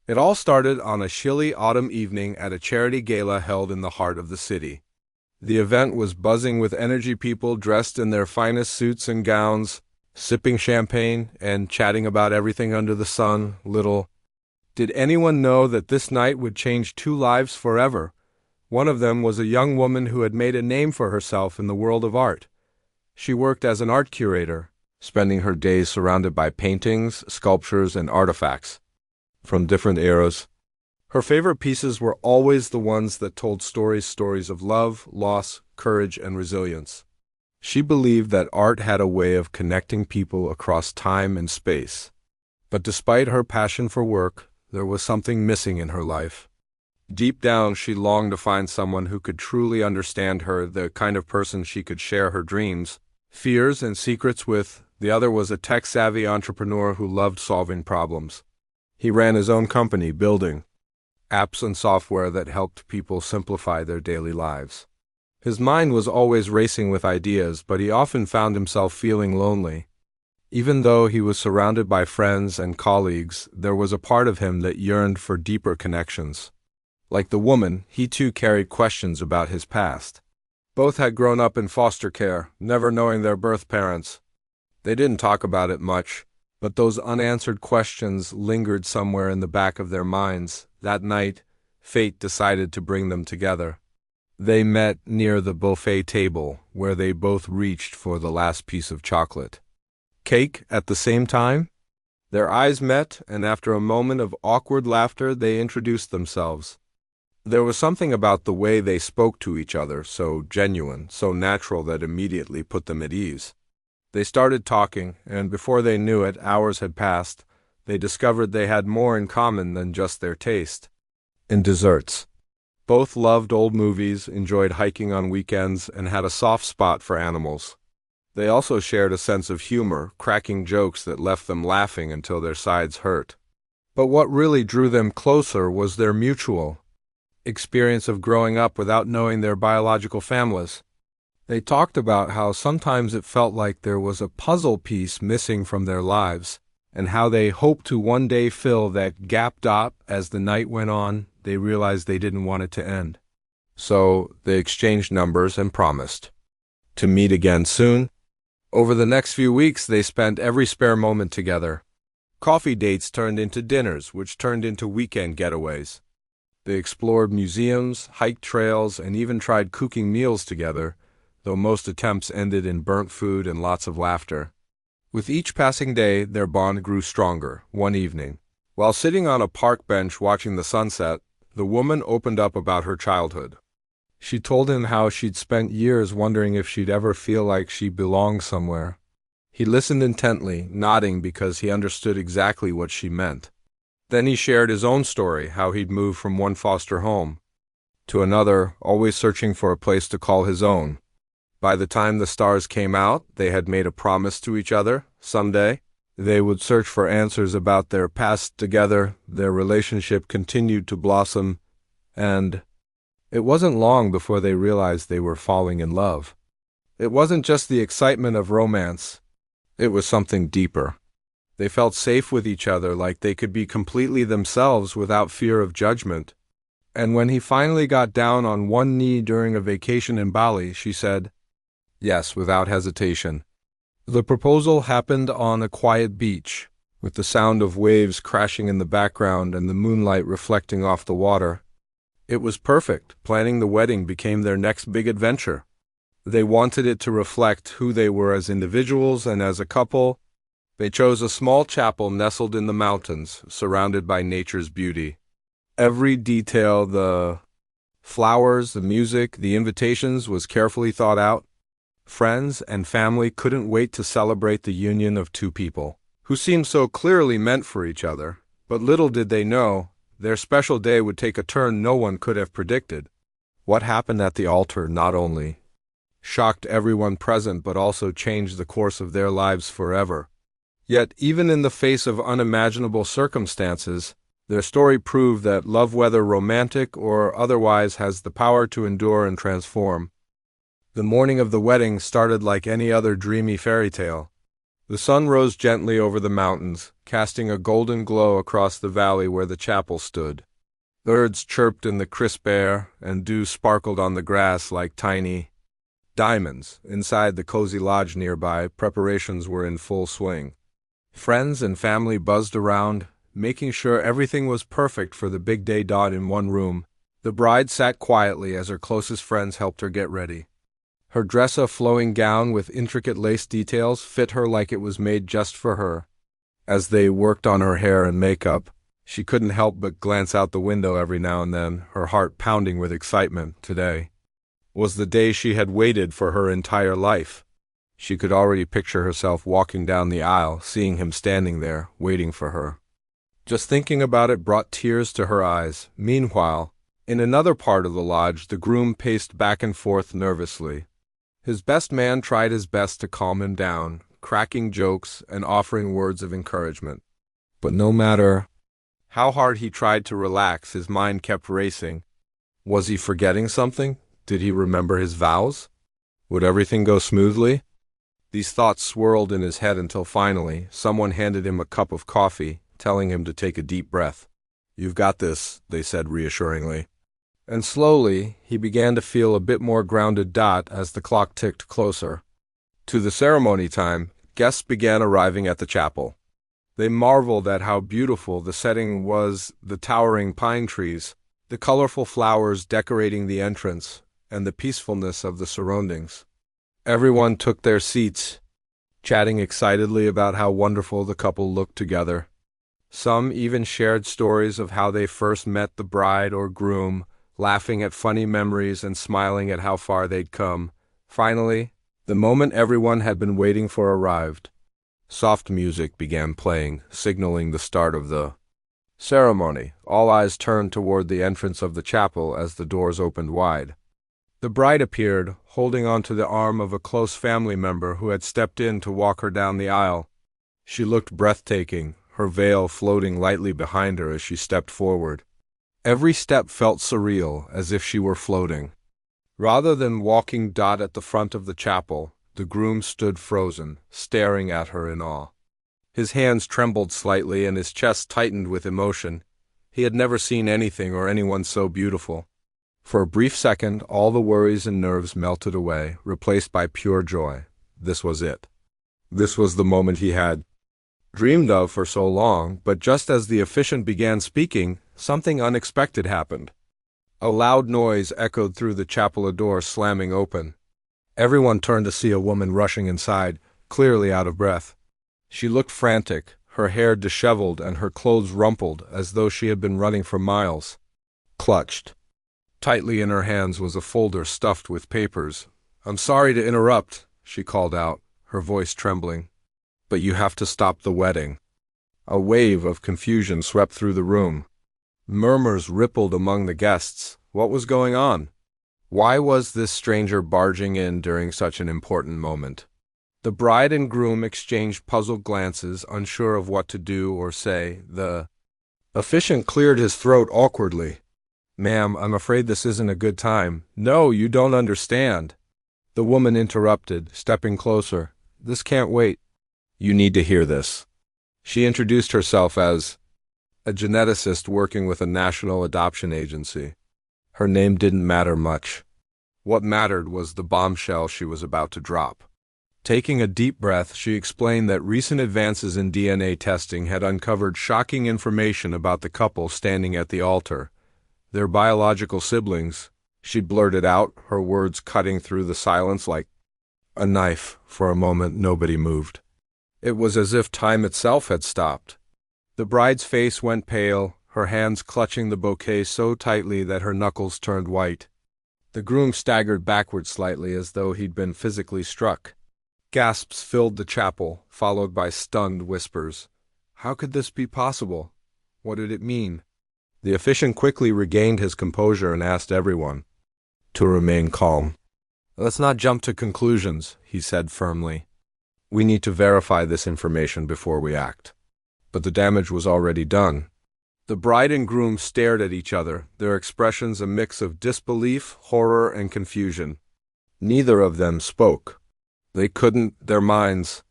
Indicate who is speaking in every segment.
Speaker 1: It all started on a chilly autumn evening at a charity gala held in the heart of the city. The event was buzzing with energy, people dressed in their finest suits and gowns, sipping champagne and chatting about everything under the sun. Little did anyone know that this night would change two lives forever. One of them was a young woman who had made a name for herself in the world of art. She worked as an art curator, spending her days surrounded by paintings, sculptures, and artifacts from different eras. Her favorite pieces were always the ones that told stories of love, loss, courage, and resilience. She believed that art had a way of connecting people across time and space. But despite her passion for work, there was something missing in her life. Deep down, she longed to find someone who could truly understand her, the kind of person she could share her dreams, fears, and secrets with. The other was a tech-savvy entrepreneur who loved solving problems. He ran his own company, building apps and software that helped people simplify their daily lives. His mind was always racing with ideas, but he often found himself feeling lonely. Even though he was surrounded by friends and colleagues, there was a part of him that yearned for deeper connections. Like the woman, he too carried questions about his past. Both had grown up in foster care, never knowing their birth parents. They didn't talk about it much, but those unanswered questions lingered somewhere in the back of their minds. That night, fate decided to bring them together. They met near the buffet table, where they both reached for the last piece of chocolate cake at the same time. Their eyes met, and after a moment of awkward laughter, they introduced themselves. There was something about the way they spoke to each other, so genuine, so natural, that immediately put them at ease. They started talking, and before they knew it, hours had passed. They discovered they had more in common than just their taste in desserts. Both loved old movies, enjoyed hiking on weekends, and had a soft spot for animals. They also shared a sense of humor, cracking jokes that left them laughing until their sides hurt. But what really drew them closer was their mutual experience of growing up without knowing their biological families. They talked about how sometimes it felt like there was a puzzle piece missing from their lives, and how they hoped to one day fill that gap. As the night went on, they realized they didn't want it to end. So they exchanged numbers and promised to meet again soon. Over the next few weeks, they spent every spare moment together. Coffee dates turned into dinners, which turned into weekend getaways. They explored museums, hiked trails, and even tried cooking meals together, though most attempts ended in burnt food and lots of laughter. With each passing day, their bond grew stronger. One evening, while sitting on a park bench watching the sunset, the woman opened up about her childhood. She told him how she'd spent years wondering if she'd ever feel like she belonged somewhere. He listened intently, nodding because he understood exactly what she meant. Then he shared his own story, how he'd moved from one foster home to another, always searching for a place to call his own. By the time the stars came out, they had made a promise to each other. Someday, they would search for answers about their past together. Their relationship continued to blossom, and it wasn't long before they realized they were falling in love. It wasn't just the excitement of romance. It was something deeper. They felt safe with each other, like they could be completely themselves without fear of judgment. And when he finally got down on one knee during a vacation in Bali, she said yes without hesitation. The proposal happened on a quiet beach, with the sound of waves crashing in the background and the moonlight reflecting off the water. It was perfect. Planning the wedding became their next big adventure. They wanted it to reflect who they were as individuals and as a couple. They chose a small chapel nestled in the mountains, surrounded by nature's beauty. Every detail, the flowers, the music, the invitations, was carefully thought out. Friends and family couldn't wait to celebrate the union of two people who seemed so clearly meant for each other. But little did they know, their special day would take a turn no one could have predicted. What happened at the altar not only shocked everyone present, but also changed the course of their lives forever. Yet, even in the face of unimaginable circumstances, their story proved that love, whether romantic or otherwise, has the power to endure and transform. The morning of the wedding started like any other dreamy fairy tale. The sun rose gently over the mountains, casting a golden glow across the valley where the chapel stood. Birds chirped in the crisp air, and dew sparkled on the grass like tiny diamonds. Inside the cozy lodge nearby, preparations were in full swing. Friends and family buzzed around, making sure everything was perfect for the big day. In one room, the bride sat quietly as her closest friends helped her get ready. Her dress, a flowing gown with intricate lace details, fit her like it was made just for her. As they worked on her hair and makeup, she couldn't help but glance out the window every now and then, her heart pounding with excitement. Today was the day she had waited for her entire life. She could already picture herself walking down the aisle, seeing him standing there, waiting for her. Just thinking about it brought tears to her eyes. Meanwhile, in another part of the lodge, the groom paced back and forth nervously. His best man tried his best to calm him down, cracking jokes and offering words of encouragement. But no matter how hard he tried to relax, his mind kept racing. Was he forgetting something? Did he remember his vows? Would everything go smoothly? These thoughts swirled in his head until finally, someone handed him a cup of coffee, telling him to take a deep breath. "You've got this," they said reassuringly. And slowly, he began to feel a bit more grounded. As the clock ticked closer to the ceremony time, guests began arriving at the chapel. They marveled at how beautiful the setting was, the towering pine trees, the colorful flowers decorating the entrance, and the peacefulness of the surroundings. Everyone took their seats, chatting excitedly about how wonderful the couple looked together. Some even shared stories of how they first met the bride or groom, laughing at funny memories and smiling at how far they'd come. Finally, the moment everyone had been waiting for arrived. Soft music began playing, signaling the start of the ceremony. All eyes turned toward the entrance of the chapel as the doors opened wide. The bride appeared, holding onto the arm of a close family member who had stepped in to walk her down the aisle. She looked breathtaking, her veil floating lightly behind her as she stepped forward. Every step felt surreal, as if she were floating. Rather than walking at the front of the chapel, the groom stood frozen, staring at her in awe. His hands trembled slightly and his chest tightened with emotion. He had never seen anything or anyone so beautiful. For a brief second, all the worries and nerves melted away, replaced by pure joy. This was it. This was the moment he had dreamed of for so long, but just as the officiant began speaking, something unexpected happened. A loud noise echoed through the chapel, a door slamming open. Everyone turned to see a woman rushing inside, clearly out of breath. She looked frantic, her hair disheveled and her clothes rumpled as though she had been running for miles. Clutched tightly in her hands was a folder stuffed with papers. "I'm sorry to interrupt," she called out, her voice trembling, "but you have to stop the wedding." A wave of confusion swept through the room. Murmurs rippled among the guests. What was going on? Why was this stranger barging in during such an important moment? The bride and groom exchanged puzzled glances, unsure of what to do or say. The officiant cleared his throat awkwardly. "Ma'am, I'm afraid this isn't a good time." "No, you don't understand," the woman interrupted, stepping closer. "This can't wait. You need to hear this." She introduced herself as a geneticist working with a national adoption agency. Her name didn't matter much. What mattered was the bombshell she was about to drop. Taking a deep breath, she explained that recent advances in DNA testing had uncovered shocking information about the couple standing at the altar. Their biological siblings. She blurted out, her words cutting through the silence like a knife. For a moment, nobody moved. It was as if time itself had stopped. The bride's face went pale, her hands clutching the bouquet so tightly that her knuckles turned white. The groom staggered backward slightly as though he'd been physically struck. Gasps filled the chapel, followed by stunned whispers. How could this be possible? What did it mean? The officiant quickly regained his composure and asked everyone to remain calm. "Let's not jump to conclusions," he said firmly. "We need to verify this information before we act." But the damage was already done. The bride and groom stared at each other, their expressions a mix of disbelief, horror, and confusion. Neither of them spoke. They couldn't, their minds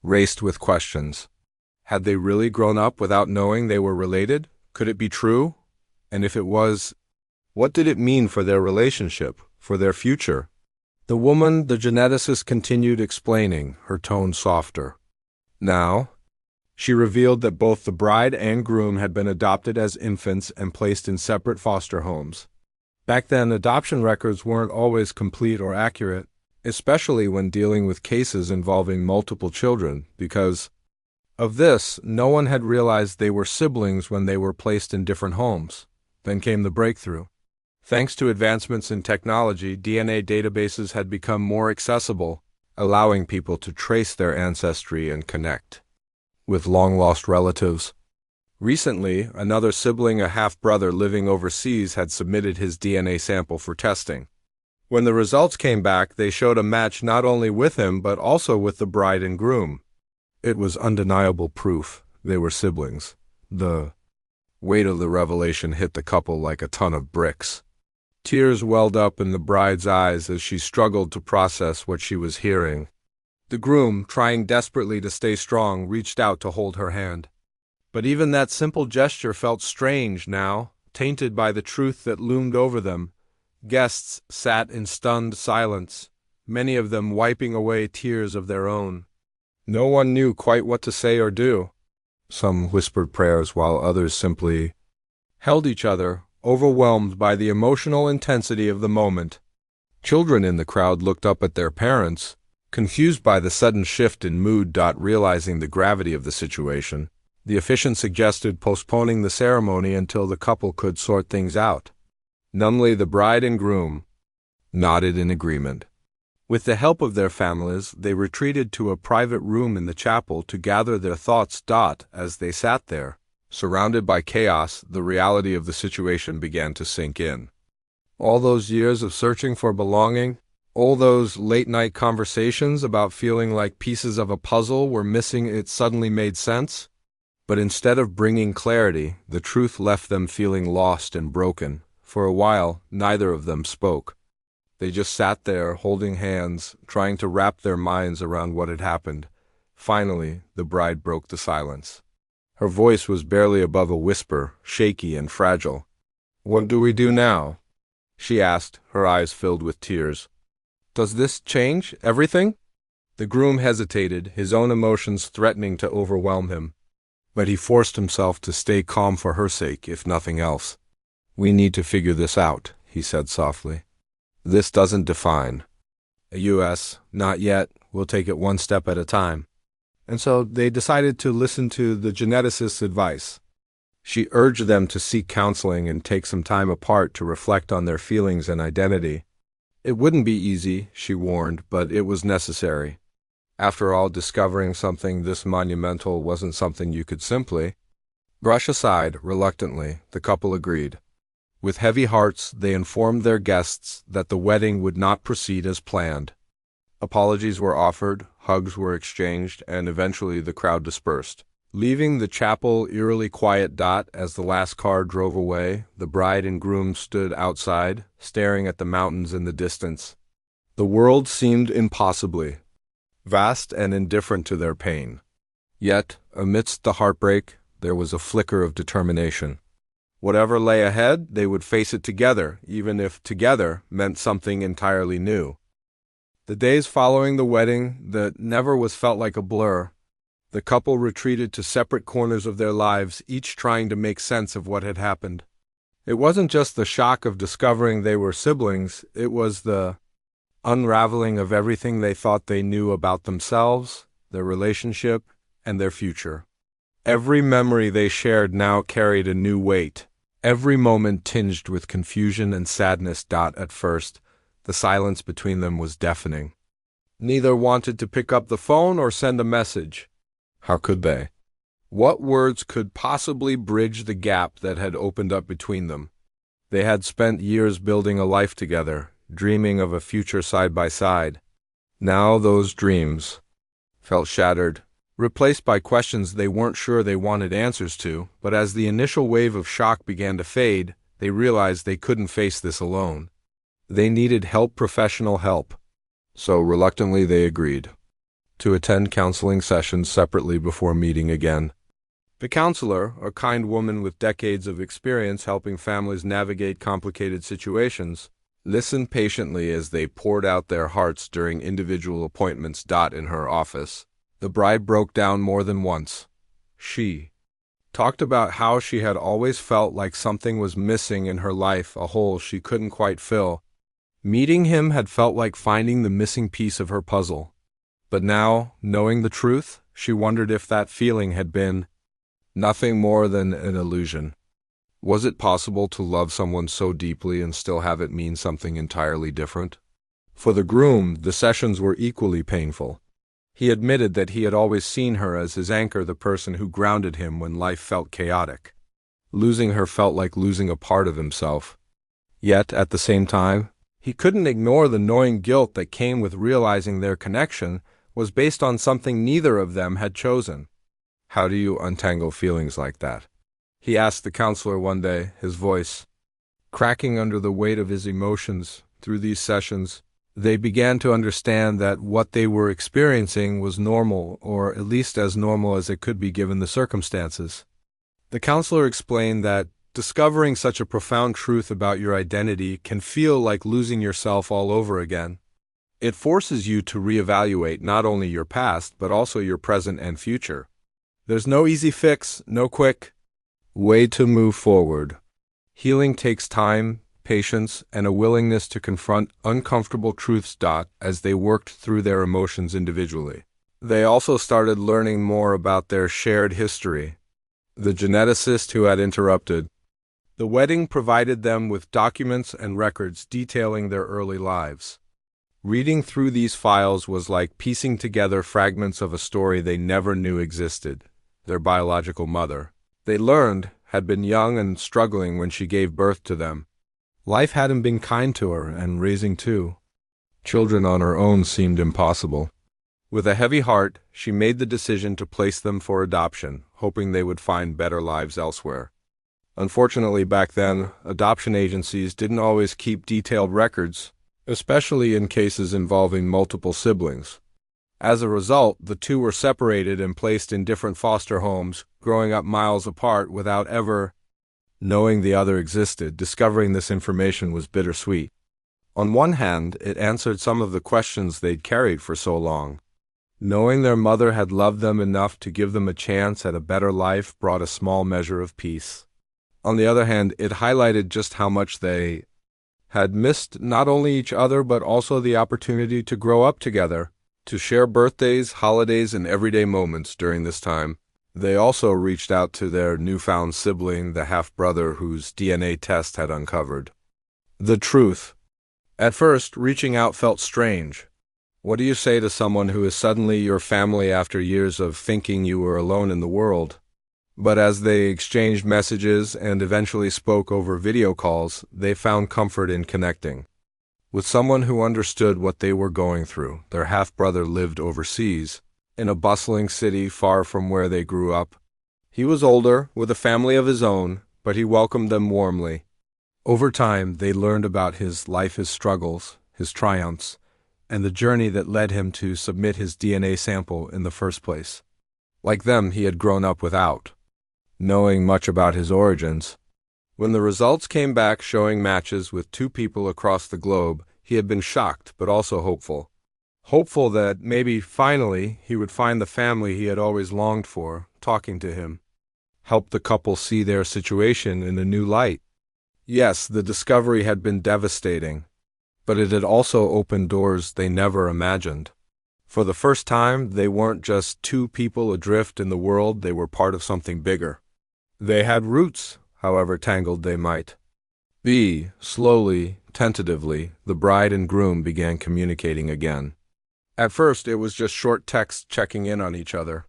Speaker 1: raced with questions. Had they really grown up without knowing they were related? Could it be true? And if it was, what did it mean for their relationship, for their future? The woman, the geneticist, continued explaining, her tone softer. Now, she revealed that both the bride and groom had been adopted as infants and placed in separate foster homes. Back then, adoption records weren't always complete or accurate, especially when dealing with cases involving multiple children, because of this, no one had realized they were siblings when they were placed in different homes. Then came the breakthrough. Thanks to advancements in technology, DNA databases had become more accessible, allowing people to trace their ancestry and connect with long-lost relatives. Recently, another sibling, a half-brother living overseas, had submitted his DNA sample for testing. When the results came back, they showed a match not only with him, but also with the bride and groom. It was undeniable proof they were siblings. The weight of the revelation hit the couple like a ton of bricks. Tears welled up in the bride's eyes as she struggled to process what she was hearing. The groom, trying desperately to stay strong, reached out to hold her hand. But even that simple gesture felt strange now, tainted by the truth that loomed over them. Guests sat in stunned silence, many of them wiping away tears of their own. No one knew quite what to say or do. Some whispered prayers while others simply held each other, overwhelmed by the emotional intensity of the moment. Children in the crowd looked up at their parents, confused by the sudden shift in mood. Realizing the gravity of the situation, the officiant suggested postponing the ceremony until the couple could sort things out. Numbly, the bride and groom nodded in agreement. With the help of their families, they retreated to a private room in the chapel to gather their thoughts. As they sat there, surrounded by chaos, the reality of the situation began to sink in. All those years of searching for belonging, all those late-night conversations about feeling like pieces of a puzzle were missing, it suddenly made sense. But instead of bringing clarity, the truth left them feeling lost and broken. For a while, neither of them spoke. They just sat there, holding hands, trying to wrap their minds around what had happened. Finally, the bride broke the silence. Her voice was barely above a whisper, shaky and fragile. "What do we do now?" she asked, her eyes filled with tears. "Does this change everything?" The groom hesitated, his own emotions threatening to overwhelm him. But he forced himself to stay calm for her sake, if nothing else. "We need to figure this out," he said softly. "This doesn't define us, not yet. We'll take it one step at a time." And so they decided to listen to the geneticist's advice. She urged them to seek counseling and take some time apart to reflect on their feelings and identity. It wouldn't be easy, she warned, but it was necessary. After all, discovering something this monumental wasn't something you could simply brush aside. Reluctantly, the couple agreed. With heavy hearts, they informed their guests that the wedding would not proceed as planned. Apologies were offered, hugs were exchanged, and eventually the crowd dispersed, leaving the chapel eerily quiet. As the last car drove away, the bride and groom stood outside, staring at the mountains in the distance. The world seemed impossibly vast and indifferent to their pain. Yet, amidst the heartbreak, there was a flicker of determination. Whatever lay ahead, they would face it together, even if together meant something entirely new. The days following the wedding, that never was felt like a blur. The couple retreated to separate corners of their lives, each trying to make sense of what had happened. It wasn't just the shock of discovering they were siblings, it was the unraveling of everything they thought they knew about themselves, their relationship, and their future. Every memory they shared now carried a new weight, every moment tinged with confusion and sadness. At first, the silence between them was deafening. Neither wanted to pick up the phone or send a message. How could they? What words could possibly bridge the gap that had opened up between them? They had spent years building a life together, dreaming of a future side by side. Now those dreams felt shattered, replaced by questions they weren't sure they wanted answers to. But as the initial wave of shock began to fade, they realized they couldn't face this alone. They needed help, professional help. So reluctantly they agreed. to attend counseling sessions separately before meeting again. The counselor, a kind woman with decades of experience helping families navigate complicated situations, listened patiently as they poured out their hearts during individual appointments. In her office, the bride broke down more than once. She talked about how she had always felt like something was missing in her life, a hole she couldn't quite fill. Meeting him had felt like finding the missing piece of her puzzle. But now, knowing the truth, she wondered if that feeling had been nothing more than an illusion. Was it possible to love someone so deeply and still have it mean something entirely different? For the groom, the sessions were equally painful. He admitted that he had always seen her as his anchor, the person who grounded him when life felt chaotic. Losing her felt like losing a part of himself. Yet, at the same time, he couldn't ignore the gnawing guilt that came with realizing their connection was based on something neither of them had chosen. How do you untangle feelings like that? He asked the counselor one day, his voice cracking under the weight of his emotions. Through these sessions, they began to understand that what they were experiencing was normal, or at least as normal as it could be given the circumstances. The counselor explained that discovering such a profound truth about your identity can feel like losing yourself all over again. It forces you to reevaluate not only your past, but also your present and future. There's no easy fix, no quick way to move forward. Healing takes time, patience, and a willingness to confront uncomfortable truths. As they worked through their emotions individually, they also started learning more about their shared history. The geneticist who had interrupted the wedding provided them with documents and records detailing their early lives. Reading through these files was like piecing together fragments of a story they never knew existed. Their biological mother, they learned, had been young and struggling when she gave birth to them. Life hadn't been kind to her, and raising two children on her own seemed impossible. With a heavy heart, she made the decision to place them for adoption, hoping they would find better lives elsewhere. Unfortunately, back then, adoption agencies didn't always keep detailed records, especially in cases involving multiple siblings. As a result, the two were separated and placed in different foster homes, growing up miles apart without ever knowing the other existed. Discovering this information was bittersweet. On one hand, it answered some of the questions they'd carried for so long. Knowing their mother had loved them enough to give them a chance at a better life brought a small measure of peace. On the other hand, it highlighted just how much they had missed not only each other but also the opportunity to grow up together, to share birthdays, holidays, and everyday moments during this time. They also reached out to their newfound sibling, the half-brother whose DNA test had uncovered the truth. At first, reaching out felt strange. What do you say to someone who is suddenly your family after years of thinking you were alone in the world? But as they exchanged messages and eventually spoke over video calls, they found comfort in connecting with someone who understood what they were going through. Their half-brother lived overseas, in a bustling city far from where they grew up. He was older, with a family of his own, but he welcomed them warmly. Over time, they learned about his life, his struggles, his triumphs, and the journey that led him to submit his DNA sample in the first place. Like them, he had grown up without knowing much about his origins. When the results came back showing matches with two people across the globe, he had been shocked but also hopeful. Hopeful that maybe finally he would find the family he had always longed for. Talking to him helped the couple see their situation in a new light. Yes, the discovery had been devastating, but it had also opened doors they never imagined. For the first time, they weren't just two people adrift in the world, they were part of something bigger. They had roots, however tangled they might be. Slowly, tentatively, the bride and groom began communicating again. At first, it was just short texts checking in on each other.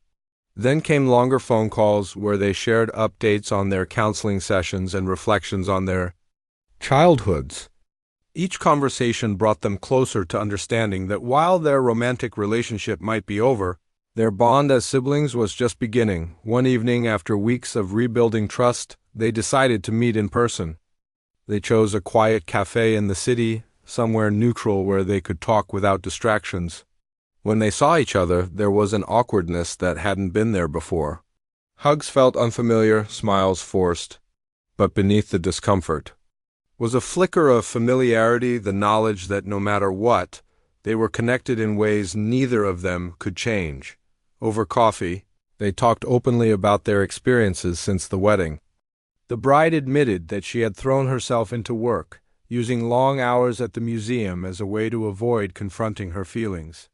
Speaker 1: Then came longer phone calls where they shared updates on their counseling sessions and reflections on their childhoods. Each conversation brought them closer to understanding that while their romantic relationship might be over, their bond as siblings was just beginning. One evening, after weeks of rebuilding trust, they decided to meet in person. They chose a quiet cafe in the city, somewhere neutral where they could talk without distractions. When they saw each other, there was an awkwardness that hadn't been there before. Hugs felt unfamiliar, smiles forced, but beneath the discomfort was a flicker of familiarity, the knowledge that no matter what, they were connected in ways neither of them could change. Over coffee, they talked openly about their experiences since the wedding. The bride admitted that she had thrown herself into work, using long hours at the museum as a way to avoid confronting her feelings.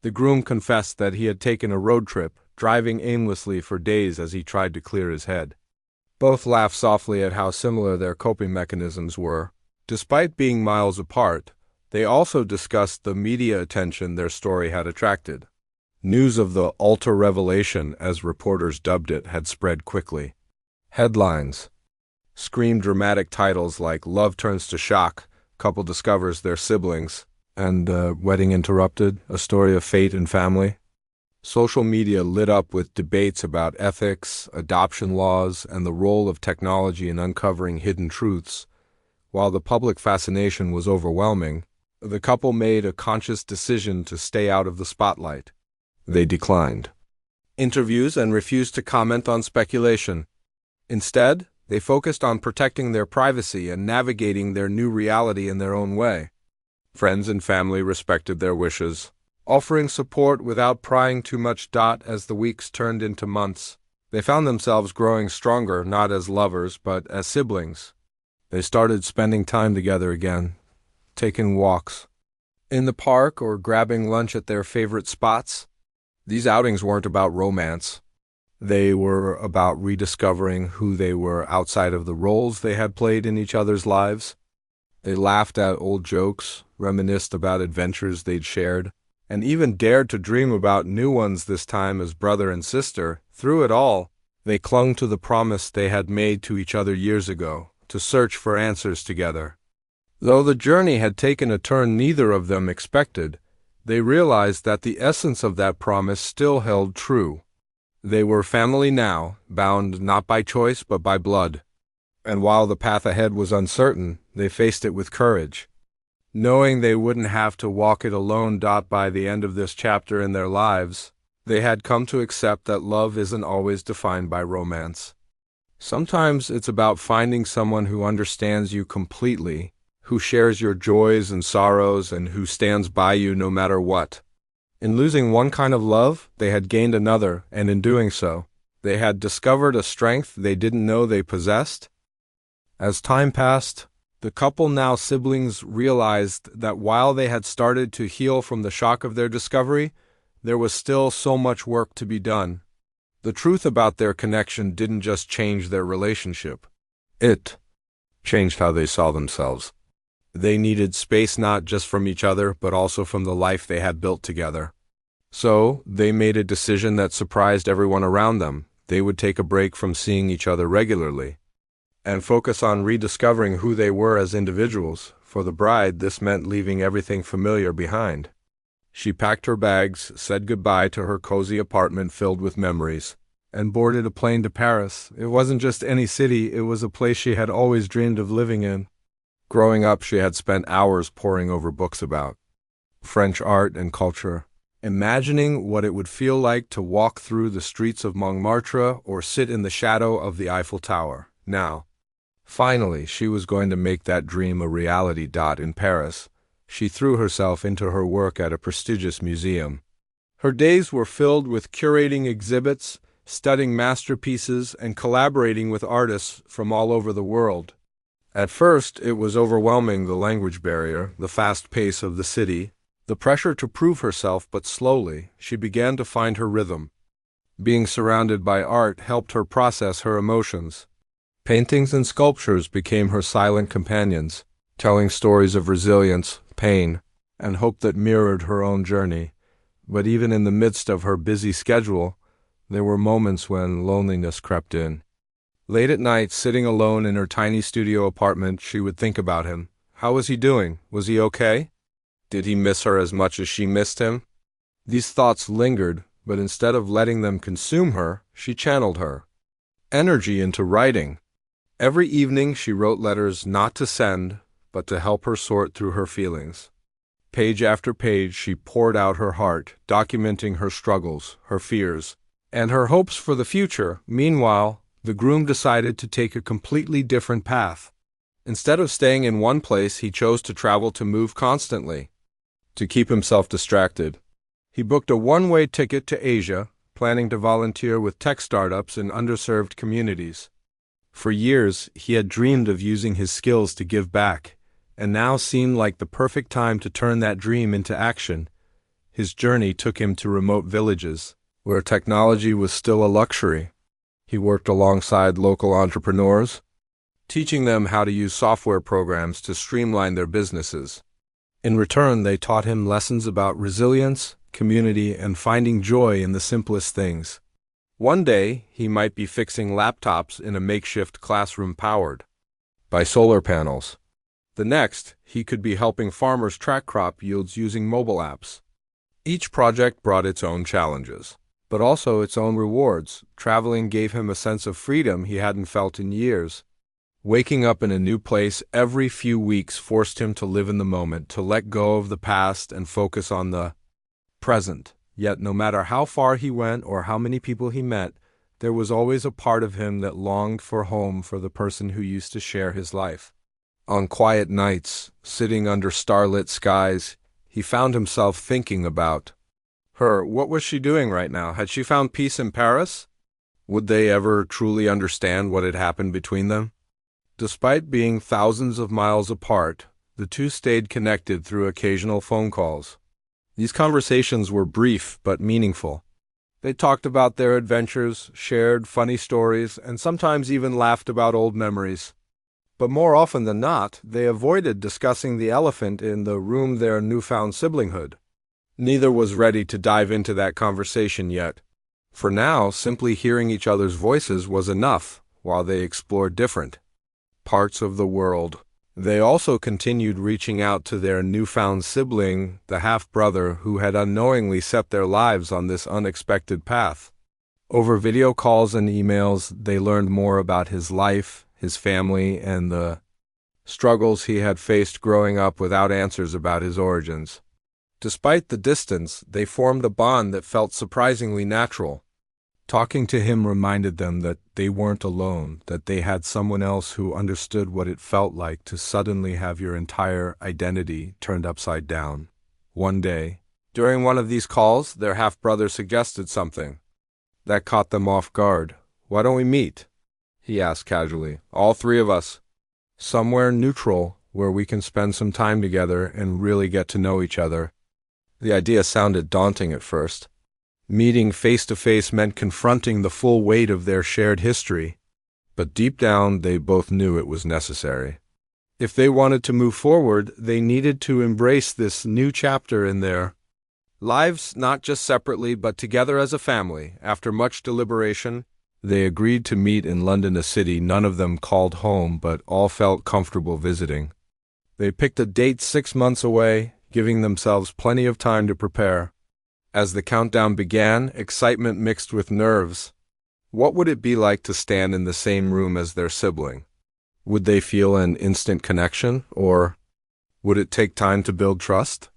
Speaker 1: The groom confessed that he had taken a road trip, driving aimlessly for days as he tried to clear his head. Both laughed softly at how similar their coping mechanisms were. Despite being miles apart, they also discussed the media attention their story had attracted. News of the altar revelation, as reporters dubbed it, had spread quickly. Headlines screamed dramatic titles like "Love Turns to Shock," "Couple Discovers Their Siblings," and "Wedding Interrupted, A Story of Fate and Family." Social media lit up with debates about ethics, adoption laws, and the role of technology in uncovering hidden truths. While the public fascination was overwhelming, the couple made a conscious decision to stay out of the spotlight. They declined interviews and refused to comment on speculation. Instead, they focused on protecting their privacy and navigating their new reality in their own way. Friends and family respected their wishes, offering support without prying too much. As the weeks turned into months, they found themselves growing stronger, not as lovers, but as siblings. They started spending time together again, taking walks in the park or grabbing lunch at their favorite spots. These outings weren't about romance. They were about rediscovering who they were outside of the roles they had played in each other's lives. They laughed at old jokes, reminisced about adventures they'd shared, and even dared to dream about new ones, this time as brother and sister. Through it all, they clung to the promise they had made to each other years ago, to search for answers together. Though the journey had taken a turn neither of them expected, they realized that the essence of that promise still held true. They were family now, bound not by choice but by blood. And while the path ahead was uncertain, they faced it with courage, knowing they wouldn't have to walk it alone. By the end of this chapter in their lives, they had come to accept that love isn't always defined by romance. Sometimes it's about finding someone who understands you completely, who shares your joys and sorrows, and who stands by you no matter what. In losing one kind of love, they had gained another, and in doing so, they had discovered a strength they didn't know they possessed. As time passed, the couple, now siblings, realized that while they had started to heal from the shock of their discovery, there was still so much work to be done. The truth about their connection didn't just change their relationship. It changed how they saw themselves. They needed space not just from each other, but also from the life they had built together. So, they made a decision that surprised everyone around them. They would take a break from seeing each other regularly and focus on rediscovering who they were as individuals. For the bride, this meant leaving everything familiar behind. She packed her bags, said goodbye to her cozy apartment filled with memories, and boarded a plane to Paris. It wasn't just any city, it was a place she had always dreamed of living in. Growing up, she had spent hours poring over books about French art and culture, imagining what it would feel like to walk through the streets of Montmartre or sit in the shadow of the Eiffel Tower. Now, finally, she was going to make that dream a reality. In Paris, she threw herself into her work at a prestigious museum. Her days were filled with curating exhibits, studying masterpieces, and collaborating with artists from all over the world. At first, it was overwhelming: the language barrier, the fast pace of the city, the pressure to prove herself, but slowly, she began to find her rhythm. Being surrounded by art helped her process her emotions. Paintings and sculptures became her silent companions, telling stories of resilience, pain, and hope that mirrored her own journey. But even in the midst of her busy schedule, there were moments when loneliness crept in. Late at night, sitting alone in her tiny studio apartment, she would think about him. How was he doing? Was he okay? Did he miss her as much as she missed him? These thoughts lingered, but instead of letting them consume her, she channeled her energy into writing. Every evening she wrote letters not to send, but to help her sort through her feelings. Page after page, she poured out her heart, documenting her struggles, her fears, and her hopes for the future. Meanwhile, the groom decided to take a completely different path. Instead of staying in one place, he chose to travel to move constantly. To keep himself distracted, he booked a one-way ticket to Asia, planning to volunteer with tech startups in underserved communities. For years, he had dreamed of using his skills to give back, and now seemed like the perfect time to turn that dream into action. His journey took him to remote villages, where technology was still a luxury. He worked alongside local entrepreneurs, teaching them how to use software programs to streamline their businesses. In return, they taught him lessons about resilience, community, and finding joy in the simplest things. One day, he might be fixing laptops in a makeshift classroom powered by solar panels. The next, he could be helping farmers track crop yields using mobile apps. Each project brought its own challenges, but also its own rewards. Traveling gave him a sense of freedom he hadn't felt in years. Waking up in a new place every few weeks forced him to live in the moment, to let go of the past and focus on the present. Yet no matter how far he went or how many people he met, there was always a part of him that longed for home, for the person who used to share his life. On quiet nights, sitting under starlit skies, he found himself thinking about her. What was she doing right now? Had she found peace in Paris? Would they ever truly understand what had happened between them? Despite being thousands of miles apart, the two stayed connected through occasional phone calls. These conversations were brief but meaningful. They talked about their adventures, shared funny stories, and sometimes even laughed about old memories. But more often than not, they avoided discussing the elephant in the room, their newfound siblinghood. Neither was ready to dive into that conversation yet. For now, simply hearing each other's voices was enough, while they explored different parts of the world. They also continued reaching out to their newfound sibling, the half-brother, who had unknowingly set their lives on this unexpected path. Over video calls and emails, they learned more about his life, his family, and the struggles he had faced growing up without answers about his origins. Despite the distance, they formed a bond that felt surprisingly natural. Talking to him reminded them that they weren't alone, that they had someone else who understood what it felt like to suddenly have your entire identity turned upside down. One day, during one of these calls, their half-brother suggested something that caught them off guard. "Why don't we meet?" he asked casually. "All three of us. Somewhere neutral where we can spend some time together and really get to know each other." The idea sounded daunting at first. Meeting face-to-face meant confronting the full weight of their shared history. But deep down, they both knew it was necessary. If they wanted to move forward, they needed to embrace this new chapter in their lives, not just separately, but together as a family. After much deliberation, they agreed to meet in London, a city none of them called home, but all felt comfortable visiting. They picked a date 6 months away, giving themselves plenty of time to prepare. As the countdown began, excitement mixed with nerves. What would it be like to stand in the same room as their sibling? Would they feel an instant connection, or would it take time to build trust?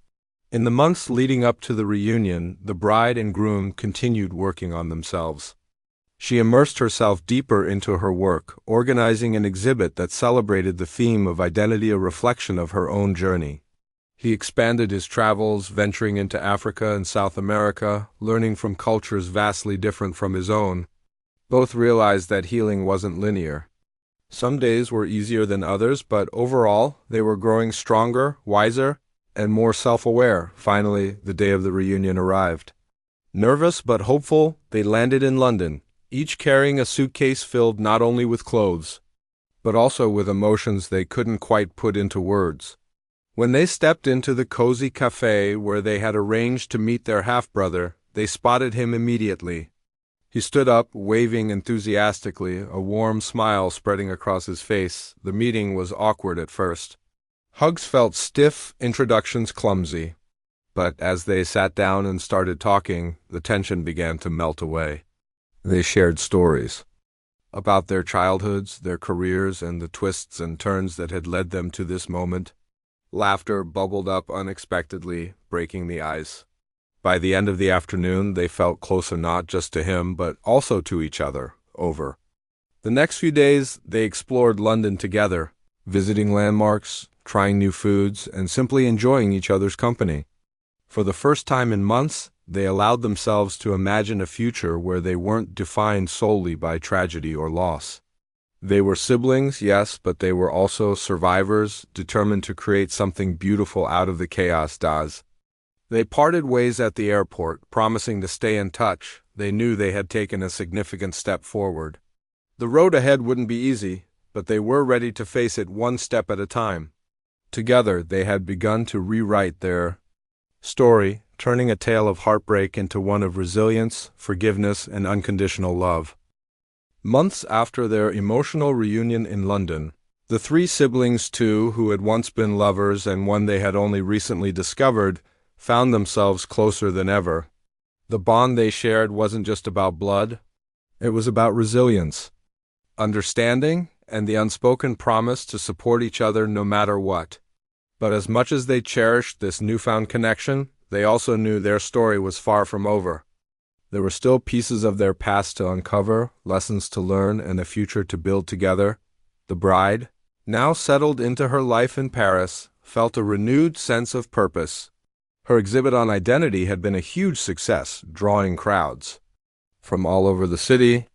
Speaker 1: In the months leading up to the reunion, the bride and groom continued working on themselves. She immersed herself deeper into her work, organizing an exhibit that celebrated the theme of identity, a reflection of her own journey. He expanded his travels, venturing into Africa and South America, learning from cultures vastly different from his own. Both realized that healing wasn't linear. Some days were easier than others, but overall, they were growing stronger, wiser, and more self-aware. Finally, the day of the reunion arrived. Nervous but hopeful, they landed in London, each carrying a suitcase filled not only with clothes, but also with emotions they couldn't quite put into words. When they stepped into the cozy cafe where they had arranged to meet their half-brother, they spotted him immediately. He stood up, waving enthusiastically, a warm smile spreading across his face. The meeting was awkward at first. Hugs felt stiff, introductions clumsy. But as they sat down and started talking, the tension began to melt away. They shared stories about their childhoods, their careers, and the twists and turns that had led them to this moment. Laughter bubbled up unexpectedly, breaking the ice. By the end of the afternoon, they felt closer not just to him, but also to each other. Over the next few days, they explored London together, visiting landmarks, trying new foods, and simply enjoying each other's company. For the first time in months, they allowed themselves to imagine a future where they weren't defined solely by tragedy or loss. They were siblings, yes, but they were also survivors, determined to create something beautiful out of the chaos. They parted ways at the airport, promising to stay in touch. They knew they had taken a significant step forward. The road ahead wouldn't be easy, but they were ready to face it one step at a time. Together, they had begun to rewrite their story, turning a tale of heartbreak into one of resilience, forgiveness, and unconditional love. Months after their emotional reunion in London, the three siblings, two who had once been lovers and one they had only recently discovered, found themselves closer than ever. The bond they shared wasn't just about blood, it was about resilience, understanding, and the unspoken promise to support each other no matter what. But as much as they cherished this newfound connection, they also knew their story was far from over. There were still pieces of their past to uncover, lessons to learn, and a future to build together. The bride, now settled into her life in Paris, felt a renewed sense of purpose. Her exhibit on identity had been a huge success, drawing crowds from all over the city.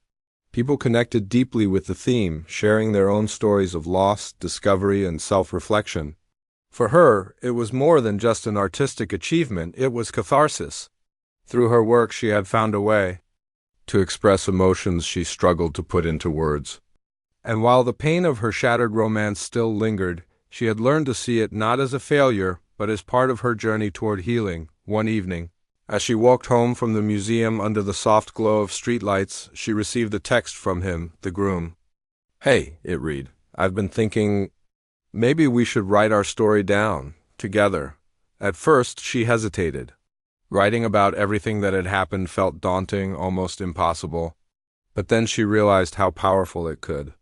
Speaker 1: People connected deeply with the theme, sharing their own stories of loss, discovery, and self-reflection. For her, it was more than just an artistic achievement, it was catharsis. Through her work, she had found a way to express emotions she struggled to put into words. And while the pain of her shattered romance still lingered, she had learned to see it not as a failure, but as part of her journey toward healing. One evening, as she walked home from the museum under the soft glow of streetlights, she received a text from him, the groom. "Hey," it read, "I've been thinking maybe we should write our story down, together." At first, she hesitated. Writing about everything that had happened felt daunting, almost impossible. But then she realized how powerful it could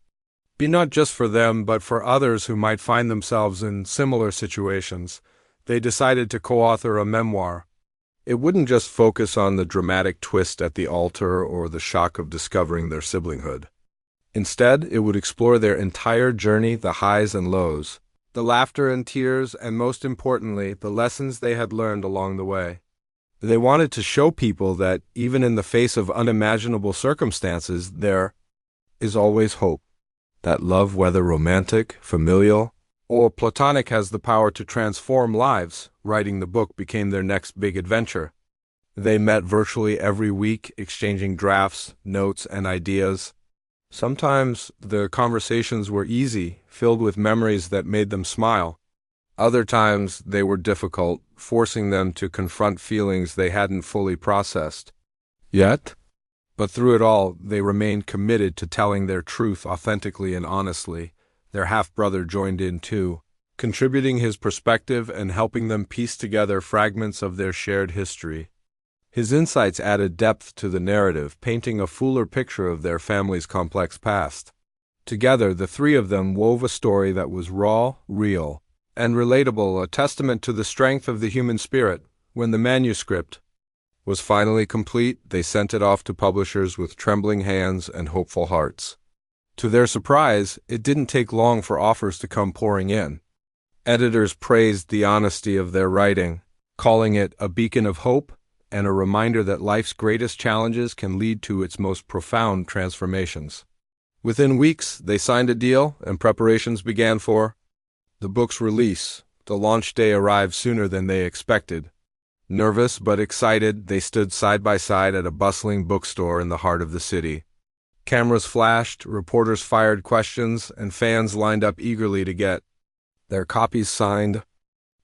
Speaker 1: be, not just for them, but for others who might find themselves in similar situations. They decided to co-author a memoir. It wouldn't just focus on the dramatic twist at the altar or the shock of discovering their siblinghood. Instead, it would explore their entire journey, the highs and lows, the laughter and tears, and most importantly, the lessons they had learned along the way. They wanted to show people that, even in the face of unimaginable circumstances, there is always hope. That love, whether romantic, familial, or platonic, has the power to transform lives. Writing the book became their next big adventure. They met virtually every week, exchanging drafts, notes, and ideas. Sometimes the conversations were easy, filled with memories that made them smile. Other times they were difficult, forcing them to confront feelings they hadn't fully processed yet. But through it all, they remained committed to telling their truth authentically and honestly. Their half-brother joined in too, contributing his perspective and helping them piece together fragments of their shared history. His insights added depth to the narrative, painting a fuller picture of their family's complex past. Together, the three of them wove a story that was raw, real, and relatable, a testament to the strength of the human spirit. When the manuscript was finally complete, they sent it off to publishers with trembling hands and hopeful hearts. To their surprise, it didn't take long for offers to come pouring in. Editors praised the honesty of their writing, calling it a beacon of hope and a reminder that life's greatest challenges can lead to its most profound transformations. Within weeks, they signed a deal and preparations began for the book's release. The launch day arrived sooner than they expected. Nervous but excited, they stood side by side at a bustling bookstore in the heart of the city. Cameras flashed, reporters fired questions, and fans lined up eagerly to get their copies signed.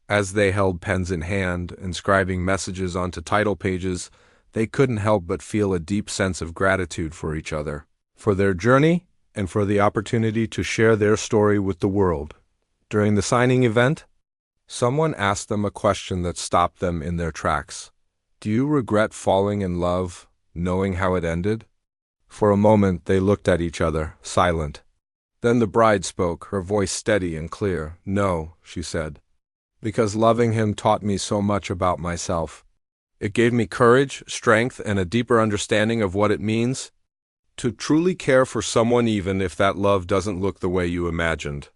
Speaker 1: As they held pens in hand, inscribing messages onto title pages, they couldn't help but feel a deep sense of gratitude for each other, for their journey, and for the opportunity to share their story with the world. During the signing event, someone asked them a question that stopped them in their tracks. "Do you regret falling in love, knowing how it ended?" For a moment they looked at each other, silent. Then the bride spoke, her voice steady and clear. "No," she said. because loving him taught me so much about myself. It gave me courage, strength, and a deeper understanding of what it means to truly care for someone even if that love doesn't look the way you imagined.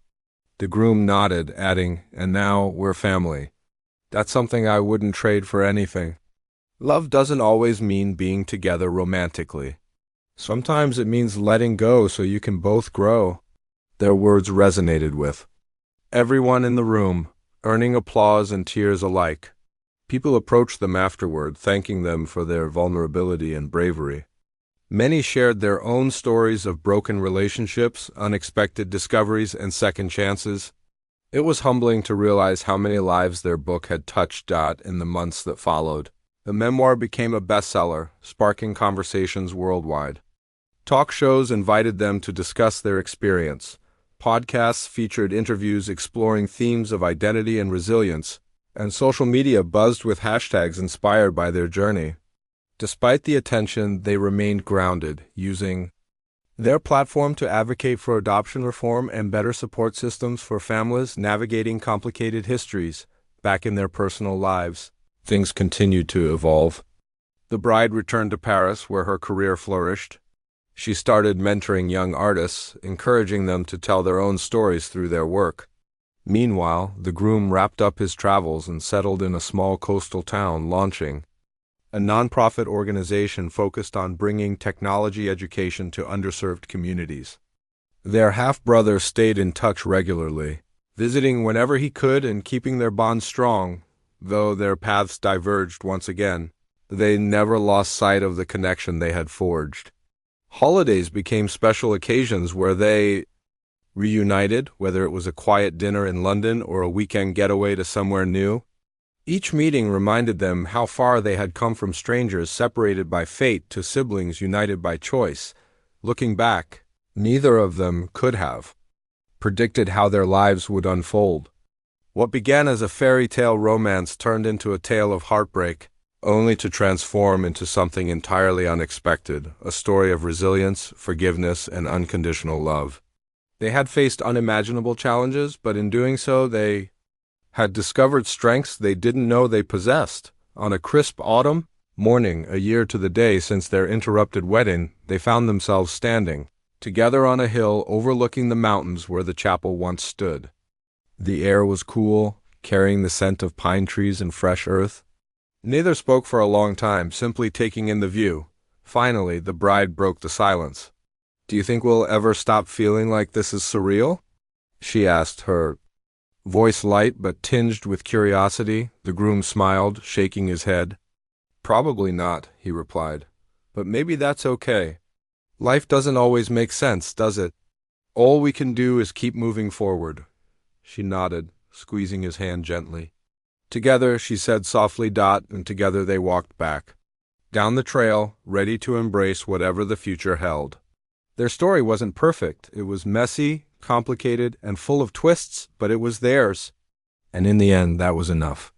Speaker 1: The groom nodded, adding, "And now we're family. That's something I wouldn't trade for anything." Love doesn't always mean being together romantically. Sometimes it means letting go so you can both grow. Their words resonated with everyone in the room, earning applause and tears alike. People approached them afterward, thanking them for their vulnerability and bravery. Many shared their own stories of broken relationships, unexpected discoveries, and second chances. It was humbling to realize how many lives their book had touched in the months that followed. The memoir became a bestseller, sparking conversations worldwide. Talk shows invited them to discuss their experience. Podcasts featured interviews exploring themes of identity and resilience, and social media buzzed with hashtags inspired by their journey. Despite the attention, they remained grounded, using their platform to advocate for adoption reform and better support systems for families navigating complicated histories back in their personal lives. Things continued to evolve. The bride returned to Paris, where her career flourished. She started mentoring young artists, encouraging them to tell their own stories through their work. Meanwhile, the groom wrapped up his travels and settled in a small coastal town, launching a nonprofit organization focused on bringing technology education to underserved communities. Their half-brother stayed in touch regularly, visiting whenever he could and keeping their bond strong. Though their paths diverged once again, they never lost sight of the connection they had forged. Holidays became special occasions where they reunited, whether it was a quiet dinner in London or a weekend getaway to somewhere new. Each meeting reminded them how far they had come from strangers separated by fate to siblings united by choice. Looking back, neither of them could have predicted how their lives would unfold. What began as a fairy tale romance turned into a tale of heartbreak, only to transform into something entirely unexpected, a story of resilience, forgiveness, and unconditional love. They had faced unimaginable challenges, but in doing so, they had discovered strengths they didn't know they possessed. On a crisp autumn morning, a year to the day since their interrupted wedding, they found themselves standing together on a hill overlooking the mountains where the chapel once stood. The air was cool, carrying the scent of pine trees and fresh earth. Neither spoke for a long time, simply taking in the view. Finally, the bride broke the silence. "Do you think we'll ever stop feeling like this is surreal?" she asked, her voice light but tinged with curiosity. The groom smiled, shaking his head. "Probably not," he replied. "But maybe that's okay. Life doesn't always make sense, does it? All we can do is keep moving forward." She nodded, squeezing his hand gently. "Together," she said softly, and together they walked back down the trail, ready to embrace whatever the future held. Their story wasn't perfect. It was messy, complicated, and full of twists, but it was theirs. And in the end, that was enough.